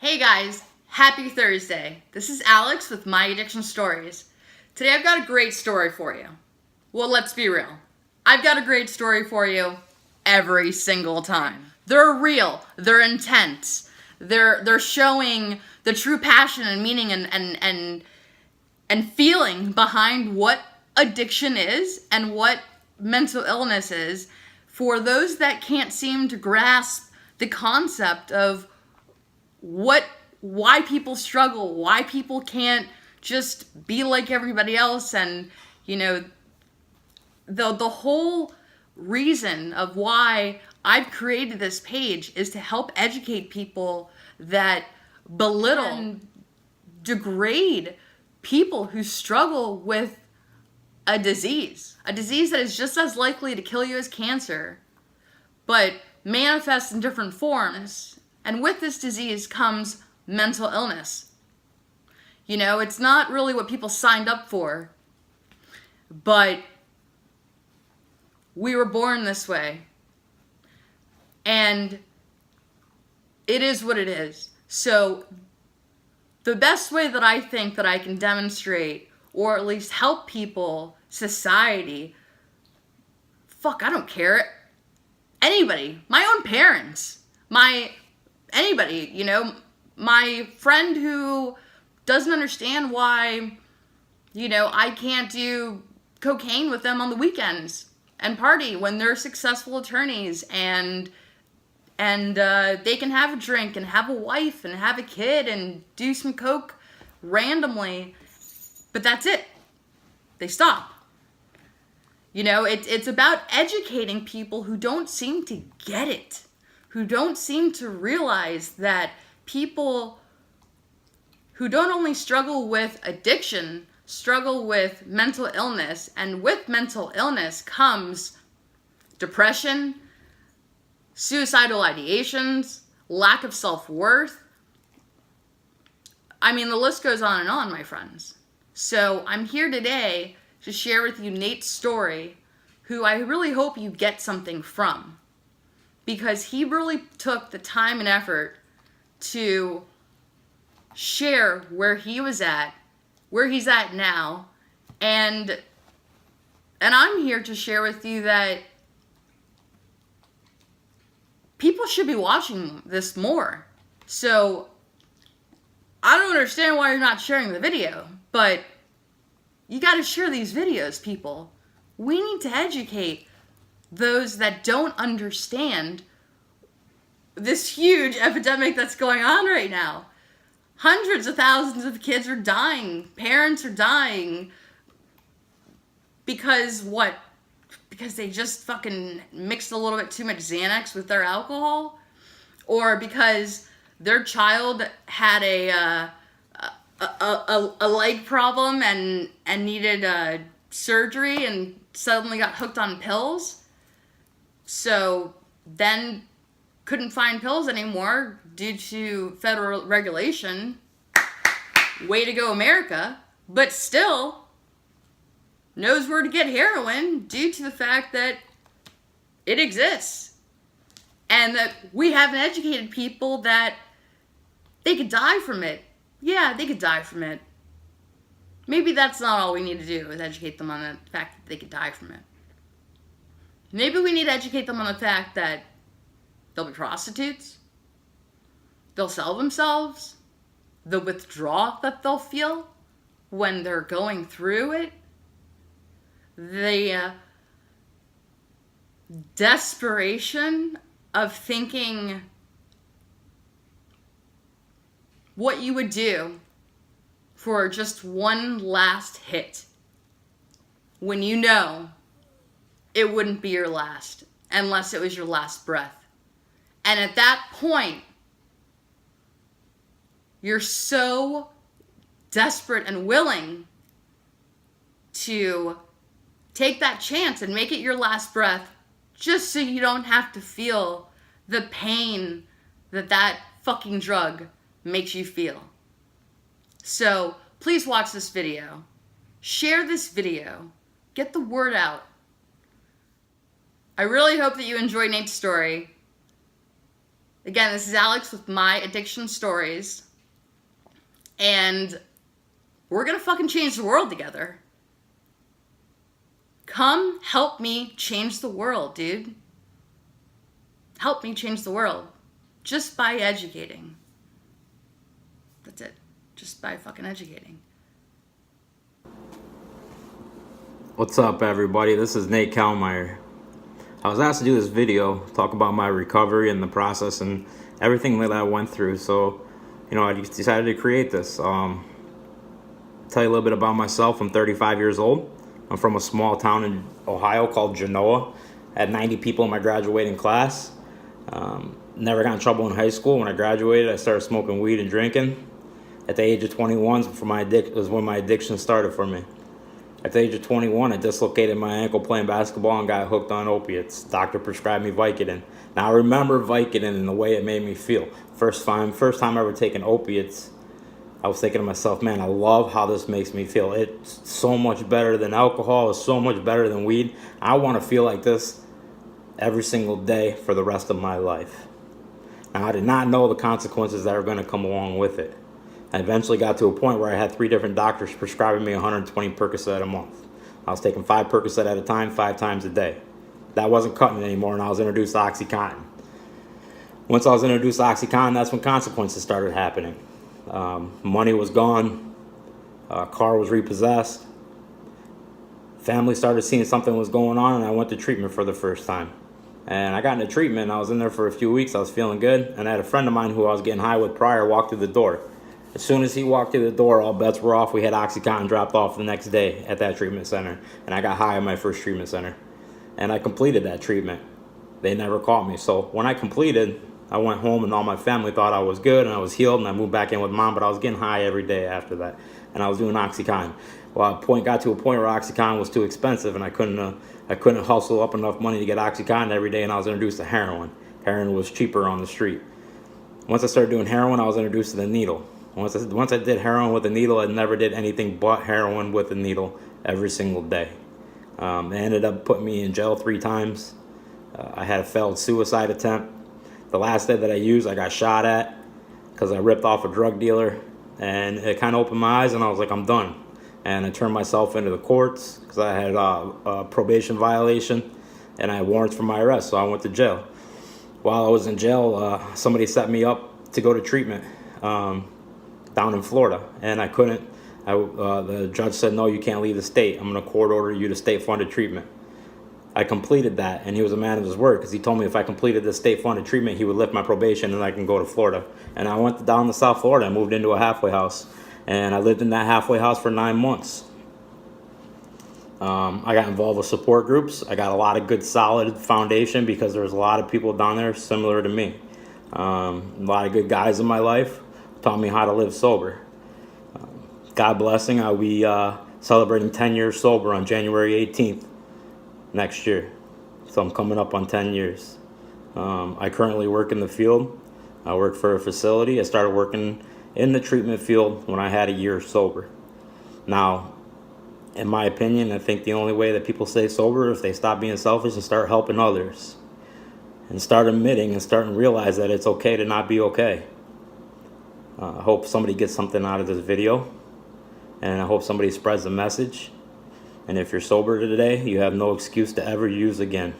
Hey guys, happy Thursday. This is Alex with My Addiction Stories. Today I've got a great story for you. Well, let's be real. I've got a great story for you every single time. They're real, they're intense, they're showing the true passion and meaning and feeling behind what addiction is and what mental illness is for those that can't seem to grasp the concept of why people struggle, why people can't just be like everybody else. And the whole reason of why I've created this page is to help educate people that belittle and degrade people who struggle with a disease that is just as likely to kill you as cancer, but manifests in different forms. And with this disease comes mental illness. It's not really what people signed up for, but we were born this way. And it is what it is. So the best way that I think that I can demonstrate, or at least help people, society, I don't care. Anybody, my own parents, anybody, my friend who doesn't understand why, I can't do cocaine with them on the weekends and party when they're successful attorneys and they can have a drink and have a wife and have a kid and do some coke randomly, but that's it. They stop. It's about educating people who don't seem to get it, who don't seem to realize that people who don't only struggle with addiction, struggle with mental illness, and with mental illness comes depression, suicidal ideations, lack of self-worth. I mean, the list goes on and on, my friends. So I'm here today to share with you Nate's story, who I really hope you get something from, because he really took the time and effort to share where he was at, where he's at now, and I'm here to share with you that people should be watching this more. So I don't understand why you're not sharing the video, but you got to share these videos, people. We need to educate those that don't understand this huge epidemic that's going on right now. Hundreds of thousands of kids are dying. Parents are dying. Because what? Because they just fucking mixed a little bit too much Xanax with their alcohol? Or because their child had a leg problem and needed surgery and suddenly got hooked on pills? So then couldn't find pills anymore due to federal regulation. Way to go, America. But still knows where to get heroin due to the fact that it exists. And that we haven't educated people that they could die from it. Yeah, they could die from it. Maybe that's not all we need to do, is educate them on the fact that they could die from it. Maybe we need to educate them on the fact that they'll be prostitutes. They'll sell themselves. The withdrawal that they'll feel when they're going through it. The desperation of thinking what you would do for just one last hit when you know it wouldn't be your last unless it was your last breath. And at that point, you're so desperate and willing to take that chance and make it your last breath just so you don't have to feel the pain that fucking drug makes you feel. So please watch this video. Share this video. Get the word out. I really hope that you enjoy Nate's story. Again, this is Alex with My Addiction Stories. And we're gonna fucking change the world together. Come help me change the world, dude. Help me change the world. Just by educating. That's it. Just by fucking educating. What's up, everybody? This is Nate Kehlmeier. I was asked to do this video, talk about my recovery and the process and everything that I went through. So, I decided to create this. Tell you a little bit about myself. I'm 35 years old. I'm from a small town in Ohio called Genoa. I had 90 people in my graduating class. Never got in trouble in high school. When I graduated, I started smoking weed and drinking. At the age of 21 was when my addiction started for me. At the age of 21, I dislocated my ankle playing basketball and got hooked on opiates. Doctor prescribed me Vicodin. Now I remember Vicodin and the way it made me feel. First time I ever taken opiates, I was thinking to myself, man, I love how this makes me feel. It's so much better than alcohol. It's so much better than weed. I want to feel like this every single day for the rest of my life. Now I did not know the consequences that were going to come along with it. I eventually got to a point where I had 3 different doctors prescribing me 120 Percocet a month. I was taking 5 Percocet at a time, 5 times a day. That wasn't cutting it anymore, and I was introduced to OxyContin. Once I was introduced to OxyContin, that's when consequences started happening. Money was gone. Car was repossessed. Family started seeing something was going on, and I went to treatment for the first time. And I got into treatment. I was in there for a few weeks. I was feeling good, and I had a friend of mine who I was getting high with prior walk through the door. As soon as he walked through the door, all bets were off. We had OxyContin dropped off the next day at that treatment center. And I got high at my first treatment center. And I completed that treatment. They never caught me. So when I completed, I went home and all my family thought I was good and I was healed. And I moved back in with mom, but I was getting high every day after that. And I was doing OxyContin. Well, got to a point where OxyContin was too expensive and I couldn't hustle up enough money to get OxyContin every day. And I was introduced to heroin. Heroin was cheaper on the street. Once I started doing heroin, I was introduced to the needle. Once I did heroin with a needle, I never did anything but heroin with a needle every single day. They ended up putting me in jail 3 times. I had a failed suicide attempt. The last day that I used, I got shot at because I ripped off a drug dealer. And it kind of opened my eyes and I was like, I'm done. And I turned myself into the courts because I had a probation violation and I had warrants for my arrest, so I went to jail. While I was in jail, somebody set me up to go to treatment. Down in Florida, and I couldn't. The judge said, no, you can't leave the state. I'm going to court order you to state-funded treatment. I completed that, and he was a man of his word because he told me if I completed the state-funded treatment, he would lift my probation and I can go to Florida. And I went down to South Florida and moved into a halfway house, and I lived in that halfway house for 9 months. I got involved with support groups. I got a lot of good, solid foundation because there was a lot of people down there similar to me. A lot of good guys in my life taught me how to live sober. God blessing, I'll be celebrating 10 years sober on January 18th next year. So I'm coming up on 10 years. I currently work in the field. I work for a facility. I started working in the treatment field when I had a year sober. Now, in my opinion, I think the only way that people stay sober is if they stop being selfish and start helping others. And start admitting and start and realize that it's okay to not be okay. I hope somebody gets something out of this video, and I hope somebody spreads the message. And if you're sober today, you have no excuse to ever use again.